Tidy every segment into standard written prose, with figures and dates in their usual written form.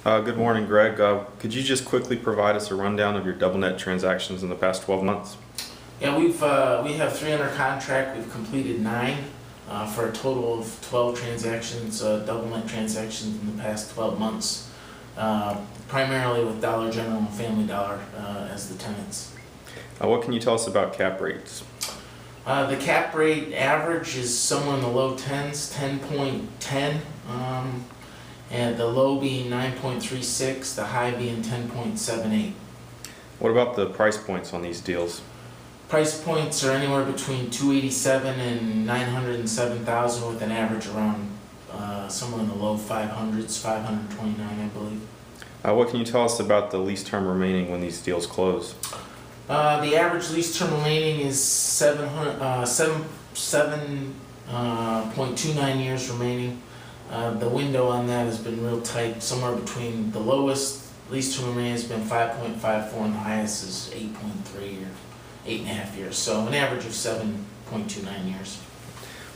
Good morning, Greg. Could you just quickly provide us a rundown of your double net transactions in the past 12 months? Yeah, we have 3 under contract. We've completed 9 for a total of 12 transactions, double net transactions in the past 12 months, primarily with Dollar General and Family Dollar as the tenants. What can you tell us about cap rates? The cap rate average is somewhere in the low 10s, 10.10, and the low being 9.36, the high being 10.78. What about the price points on these deals? Price points are anywhere between 287 and 907,000, with an average around somewhere in the low 500s, 529, I believe. What can you tell us about the lease term remaining when these deals close? The average lease term remaining is 7.29 years remaining. The window on that has been real tight, somewhere between the lowest lease term remaining has been 5.54 and the highest is 8.3 or 8.5 years. So an average of 7.29 years.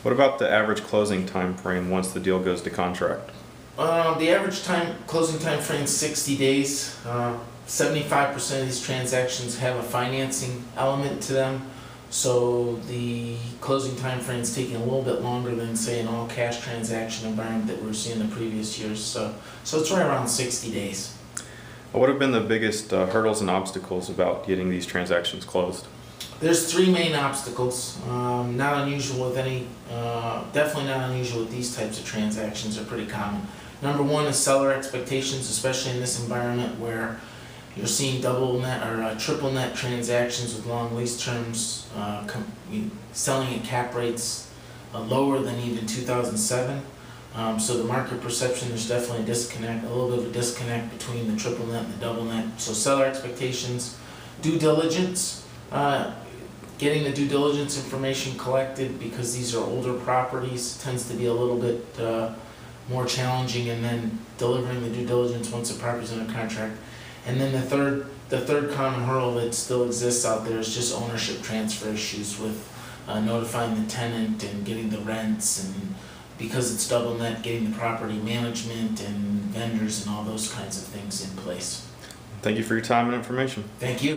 What about the average closing time frame once the deal goes to contract? The average closing time frame is 60 days. 75% of these transactions have a financing element to them, so the closing time frame is taking a little bit longer than, say, an all-cash transaction environment that we were seeing the previous years. So it's right around 60 days. What have been the biggest hurdles and obstacles about getting these transactions closed? There's 3 main obstacles. Not unusual with definitely not unusual with these types of transactions. They're pretty common. Number 1 is seller expectations, especially in this environment where you're seeing double net or triple net transactions with long lease terms selling at cap rates lower than even 2007. So the market perception, there's definitely a disconnect, a little bit of a disconnect between the triple net and the double net. So seller expectations, due diligence, getting the due diligence information collected, because these are older properties, tends to be a little bit more challenging, and then delivering the due diligence once the property's under contract. And then the third common hurdle that still exists out there is just ownership transfer issues with notifying the tenant and getting the rents, and because it's double net, getting the property management and vendors and all those kinds of things in place. Thank you for your time and information. Thank you.